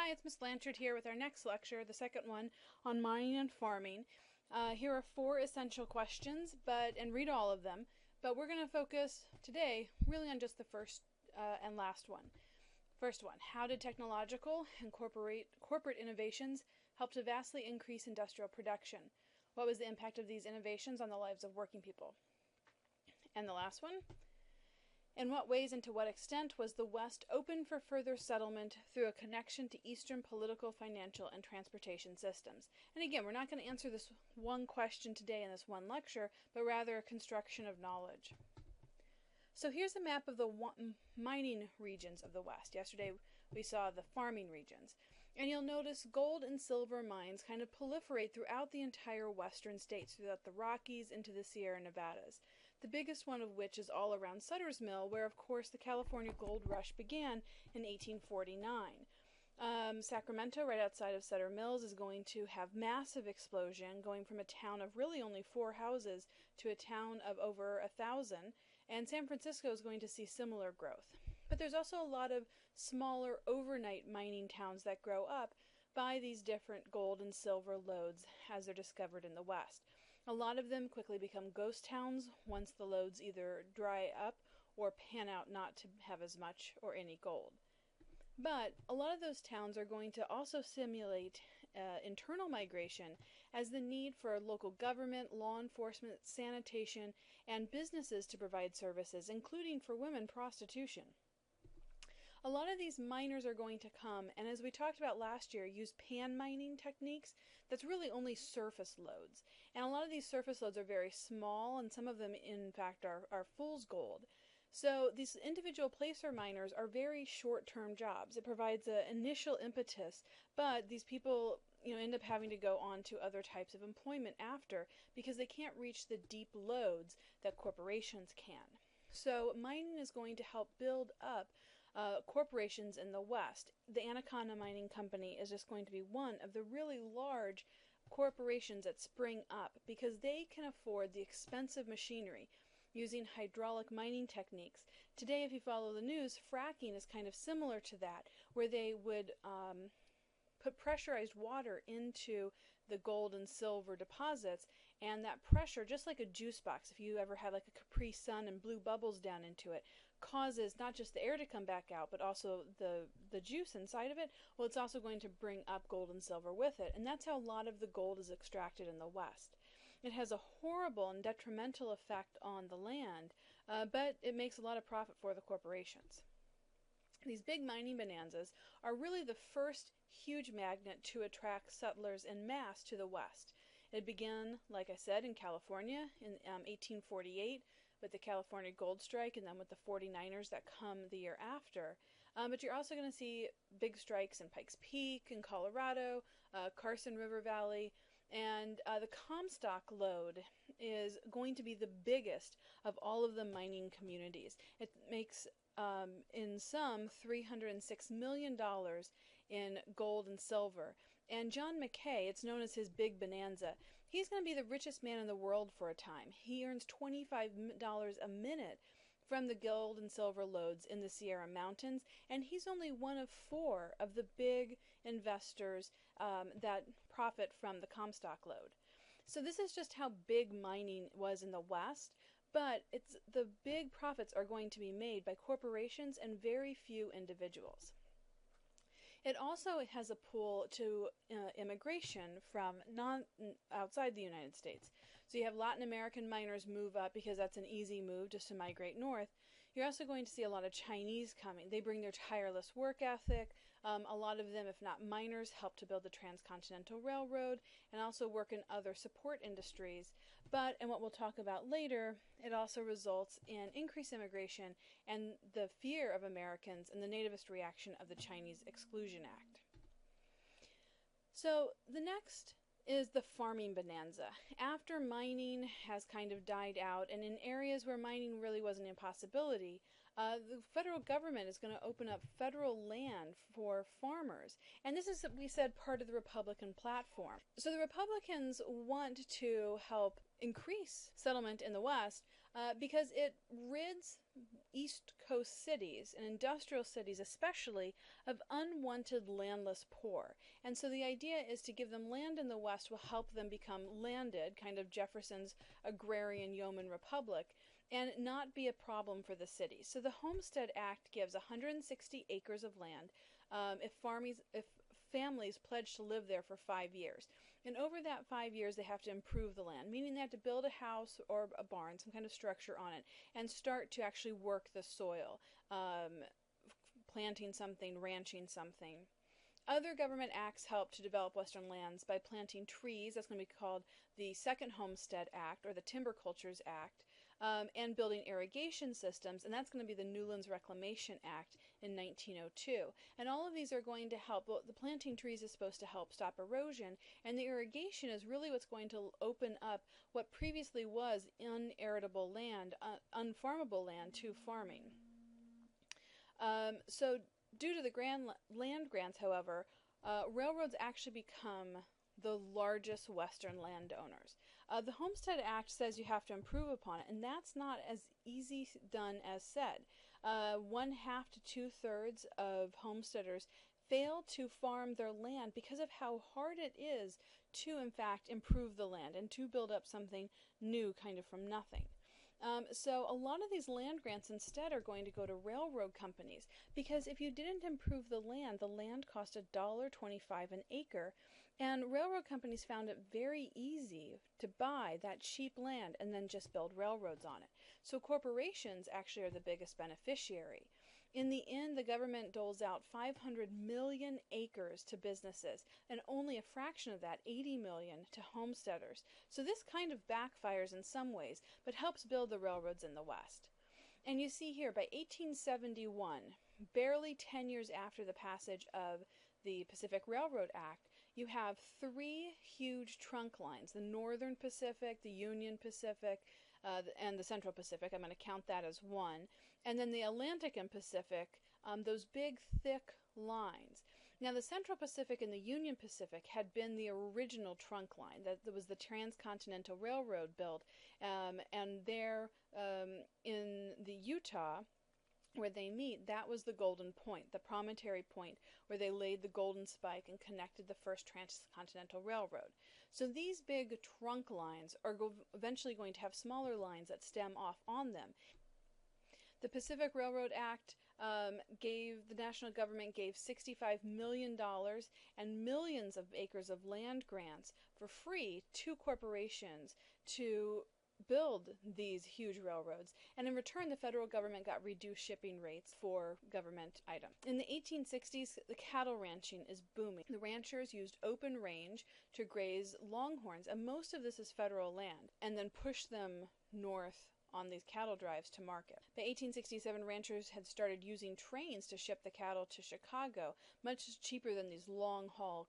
Hi, it's Miss Blanchard here with our next lecture, the second one on mining and farming. Here are 4 essential questions, and read all of them, but we're going to focus today really on just the first and last one. First one, how did technological and corporate innovations help to vastly increase industrial production? What was the impact of these innovations on the lives of working people? And the last one, in what ways and to what extent was the West open for further settlement through a connection to Eastern political, financial, and transportation systems? And again, we're not going to answer this one question today in this one lecture, but rather a construction of knowledge. So here's a map of the mining regions of the West. Yesterday we saw the farming regions. And you'll notice gold and silver mines kind of proliferate throughout the entire western states, throughout the Rockies into the Sierra Nevadas. The biggest one of which is all around Sutter's Mill, where of course the California gold rush began in 1849. Sacramento, right outside of Sutter Mills, is going to have massive explosion, going from a town of really only 4 houses to a town of over 1,000, and San Francisco is going to see similar growth. But there's also a lot of smaller overnight mining towns that grow up by these different gold and silver lodes as they're discovered in the West. A lot of them quickly become ghost towns once the lodes either dry up or pan out not to have as much or any gold. But a lot of those towns are going to also simulate internal migration, as the need for local government, law enforcement, sanitation, and businesses to provide services, including for women prostitution. A lot of these miners are going to come, and as we talked about last year, use pan mining techniques that's really only surface lodes. And a lot of these surface lodes are very small, and some of them in fact are fool's gold. So these individual placer miners are very short-term jobs. It provides an initial impetus, but these people end up having to go on to other types of employment after, because they can't reach the deep lodes that corporations can. So mining is going to help build up corporations in the West. The Anaconda Mining Company is just going to be one of the really large corporations that spring up because they can afford the expensive machinery using hydraulic mining techniques. Today, if you follow the news, fracking is kind of similar to that, where they would put pressurized water into the gold and silver deposits, and that pressure, just like a juice box, if you ever had like a Capri Sun and blew bubbles down into it, causes not just the air to come back out, but also the juice inside of it. Well, it's also going to bring up gold and silver with it, and that's how a lot of the gold is extracted in the West. It has a horrible and detrimental effect on the land, but it makes a lot of profit for the corporations. These big mining bonanzas are really the first huge magnet to attract settlers en masse to the West. It began, like I said, in California in 1848 with the California Gold Strike, and then with the 49ers that come the year after. But you're also going to see big strikes in Pikes Peak, in Colorado, Carson River Valley, and the Comstock lode is going to be the biggest of all of the mining communities. It makes in sum $306 million in gold and silver. And John Mackay, it's known as his big bonanza, he's going to be the richest man in the world for a time. He earns $25 a minute from the gold and silver lodes in the Sierra Mountains, and he's only one of 4 of the big investors that profit from the Comstock lode. So this is just how big mining was in the West, but the big profits are going to be made by corporations and very few individuals. It also has a pull to immigration from outside the United States. So you have Latin American miners move up because that's an easy move just to migrate north. You're also going to see a lot of Chinese coming. They bring their tireless work ethic. A lot of them, if not miners, help to build the Transcontinental Railroad and also work in other support industries. But, and what we'll talk about later, it also results in increased immigration and the fear of Americans and the nativist reaction of the Chinese Exclusion Act. So the next is the farming bonanza. After mining has kind of died out, and in areas where mining really was an impossibility, the federal government is going to open up federal land for farmers. And this is, we said, part of the Republican platform. So the Republicans want to help increase settlement in the West because it rids East Coast cities and industrial cities especially of unwanted landless poor. And so the idea is to give them land in the West will help them become landed, kind of Jefferson's agrarian yeoman republic, and not be a problem for the city. So the Homestead Act gives 160 acres of land if families pledge to live there for 5 years. And over that 5 years, they have to improve the land, meaning they have to build a house or a barn, some kind of structure on it, and start to actually work the soil, planting something, ranching something. Other government acts help to develop Western lands by planting trees. That's going to be called the Second Homestead Act or the Timber Cultures Act, and building irrigation systems, and that's going to be the Newlands Reclamation Act in 1902. And all of these are going to help. Well, the planting trees is supposed to help stop erosion, and the irrigation is really what's going to open up what previously was unarable land, unfarmable land, to farming. So due to the land grants, however, railroads actually become the largest Western landowners. The Homestead Act says you have to improve upon it, and that's not as easy done as said. 1/2 to 2/3 of homesteaders fail to farm their land because of how hard it is to, in fact, improve the land and to build up something new kind of from nothing. So a lot of these land grants instead are going to go to railroad companies, because if you didn't improve the land cost $1.25 an acre, and railroad companies found it very easy to buy that cheap land and then just build railroads on it. So corporations actually are the biggest beneficiary. In the end, the government doles out 500 million acres to businesses, and only a fraction of that, 80 million, to homesteaders. So this kind of backfires in some ways, but helps build the railroads in the West. And you see here, by 1871, barely 10 years after the passage of the Pacific Railroad Act, you have 3 huge trunk lines: the Northern Pacific, the Union Pacific, and the Central Pacific. I'm going to count that as one. And then the Atlantic and Pacific, those big, thick lines. Now, the Central Pacific and the Union Pacific had been the original trunk line. That was the Transcontinental Railroad built. And there in the Utah, where they meet, that was the Golden Point, the promontory point where they laid the Golden Spike and connected the first transcontinental railroad. So these big trunk lines are eventually going to have smaller lines that stem off on them. The Pacific Railroad Act the national government gave $65 million and millions of acres of land grants for free to corporations to build these huge railroads, and in return the federal government got reduced shipping rates for government items. In the 1860s, the cattle ranching is booming. The ranchers used open range to graze longhorns, and most of this is federal land, and then push them north on these cattle drives to market. By 1867, ranchers had started using trains to ship the cattle to Chicago, much cheaper than these long-haul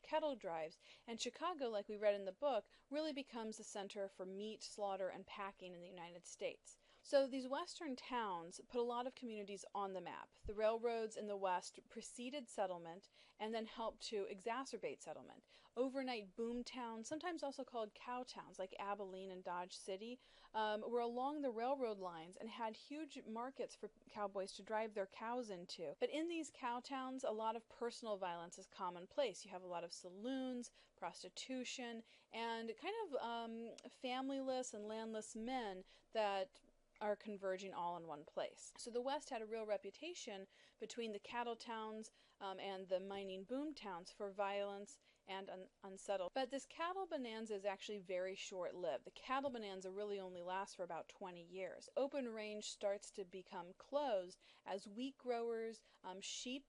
cattle drives. And Chicago, like we read in the book, really becomes the center for meat, slaughter, and packing in the United States. So these western towns put a lot of communities on the map. The railroads in the West preceded settlement and then helped to exacerbate settlement. Overnight boom towns, sometimes also called cow towns like Abilene and Dodge City, were along the railroad lines and had huge markets for cowboys to drive their cows into. But in these cow towns, a lot of personal violence is commonplace. You have a lot of saloons, prostitution, and kind of familyless and landless men that are converging all in one place. So the West had a real reputation between the cattle towns and the mining boom towns for violence and unsettled. But this cattle bonanza is actually very short-lived. The cattle bonanza really only lasts for about 20 years. Open range starts to become closed as wheat growers, sheep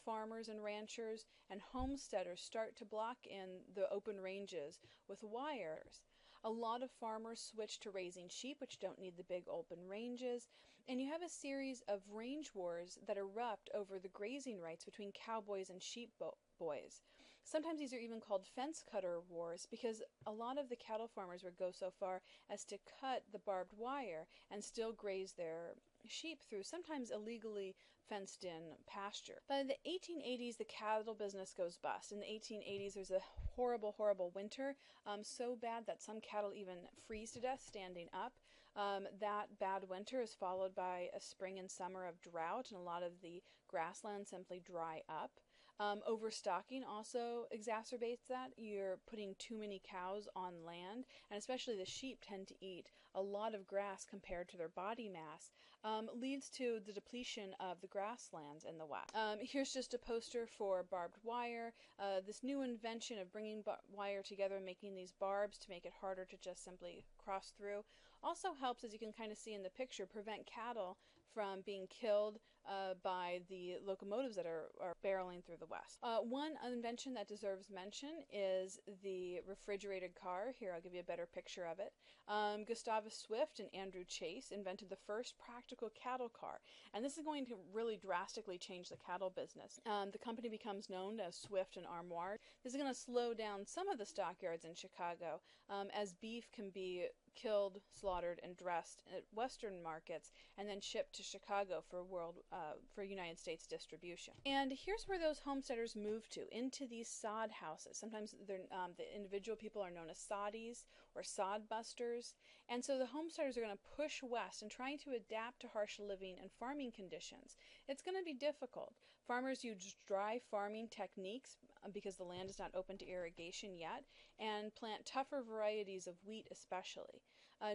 farmers and ranchers, and homesteaders start to block in the open ranges with wires. A lot of farmers switch to raising sheep, which don't need the big open ranges, and you have a series of range wars that erupt over the grazing rights between cowboys and sheep boys. Sometimes these are even called fence cutter wars, because a lot of the cattle farmers would go so far as to cut the barbed wire and still graze their sheep through sometimes illegally fenced-in pasture. By the 1880s, the cattle business goes bust. In the 1880s, there's a horrible, horrible winter, so bad that some cattle even freeze to death standing up. That bad winter is followed by a spring and summer of drought, and a lot of the grasslands simply dry up. Overstocking also exacerbates that. You're putting too many cows on land, and especially the sheep tend to eat a lot of grass compared to their body mass, leads to the depletion of the grasslands in the West. Here's just a poster for barbed wire. This new invention of bringing wire together and making these barbs to make it harder to just simply cross through also helps, as you can kind of see in the picture, prevent cattle from being killed by the locomotives that are barreling through the West. One invention that deserves mention is the refrigerated car. Here, I'll give you a better picture of it. Gustavus Swift and Andrew Chase invented the first practical cattle car, and this is going to really drastically change the cattle business. The company becomes known as Swift and Armoire. This is going to slow down some of the stockyards in Chicago, as beef can be killed, slaughtered, and dressed at Western markets, and then shipped to Chicago for United States distribution. And here's where those homesteaders move to, into these sod houses. Sometimes the individual people are known as soddies or sod busters, and so the homesteaders are going to push west and trying to adapt to harsh living and farming conditions. It's going to be difficult. Farmers use dry farming techniques because the land is not open to irrigation yet, and plant tougher varieties of wheat especially.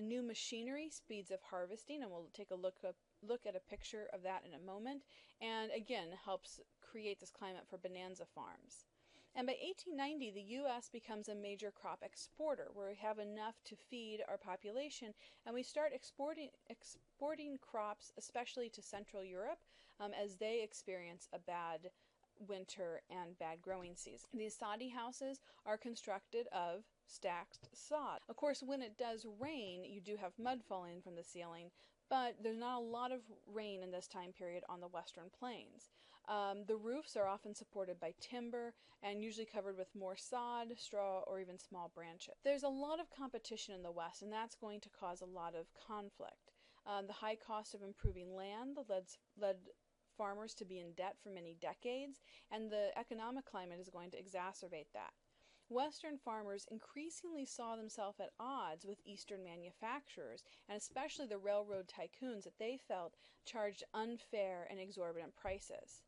New machinery speeds up harvesting, and we'll take a look at a picture of that in a moment, and again helps create this climate for bonanza farms. And by 1890, the U.S. becomes a major crop exporter, where we have enough to feed our population, and we start exporting crops, especially to Central Europe, as they experience a bad winter and bad growing season. These soddy houses are constructed of stacked sod. Of course, when it does rain, you do have mud falling from the ceiling, but there's not a lot of rain in this time period on the Western Plains. The roofs are often supported by timber and usually covered with more sod, straw, or even small branches. There's a lot of competition in the West, and that's going to cause a lot of conflict. The high cost of improving land led farmers to be in debt for many decades, and the economic climate is going to exacerbate that. Western farmers increasingly saw themselves at odds with Eastern manufacturers, and especially the railroad tycoons that they felt charged unfair and exorbitant prices.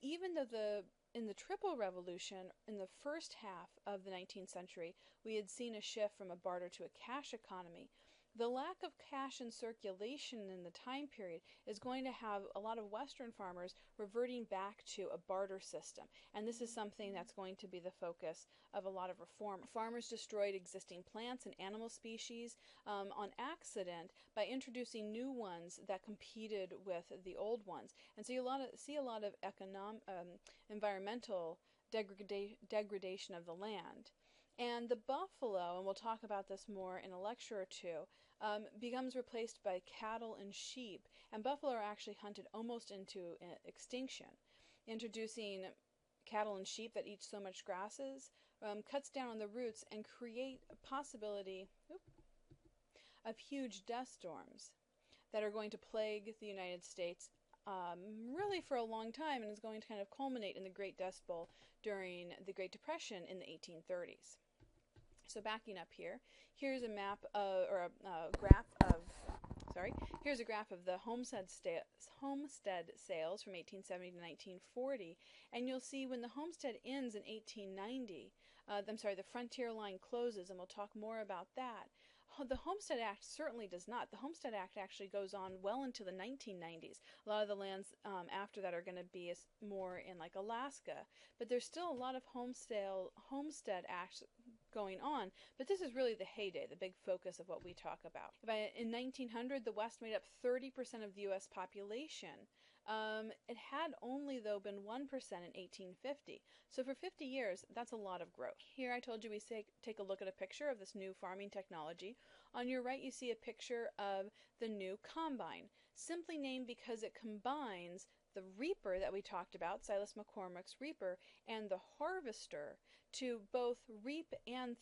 Even though in the Triple Revolution, in the first half of the 19th century, we had seen a shift from a barter to a cash economy, the lack of cash in circulation in the time period is going to have a lot of Western farmers reverting back to a barter system. And this is something that's going to be the focus of a lot of reform. Farmers destroyed existing plants and animal species on accident by introducing new ones that competed with the old ones. And so you see a lot of environmental degradation of the land. And the buffalo, and we'll talk about this more in a lecture or two, becomes replaced by cattle and sheep, and buffalo are actually hunted almost into extinction. Introducing cattle and sheep that eat so much grasses cuts down on the roots and create a possibility of huge dust storms that are going to plague the United States really for a long time, and is going to kind of culminate in the Great Dust Bowl during the Great Depression in the 1830s. So backing up here, here's a map here's a graph of the homestead sales from 1870 to 1940, and you'll see when the homestead ends in 1890, the frontier line closes, and we'll talk more about that. The Homestead Act certainly does not. The Homestead Act actually goes on well into the 1990s. A lot of the lands after that are going to be more in like Alaska, but there's still a lot of Homestead Acts going on, but this is really the heyday, the big focus of what we talk about. In 1900, the West made up 30% of the U.S. population. It had only, though, been 1% in 1850. So for 50 years, that's a lot of growth. Here I told you we take a look at a picture of this new farming technology. On your right, you see a picture of the new combine, simply named because it combines the reaper that we talked about, Silas McCormick's reaper, and the harvester to both reap and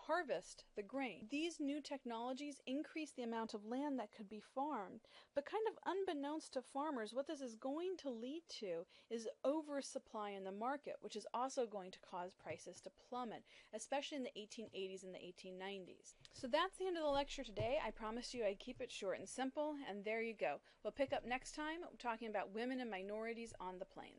harvest the grain. These new technologies increase the amount of land that could be farmed, but kind of unbeknownst to farmers, what this is going to lead to is oversupply in the market, which is also going to cause prices to plummet, especially in the 1880s and the 1890s. So that's the end of the lecture today. I promised you I'd keep it short and simple, and there you go. We'll pick up next time talking about women and minorities on the plains.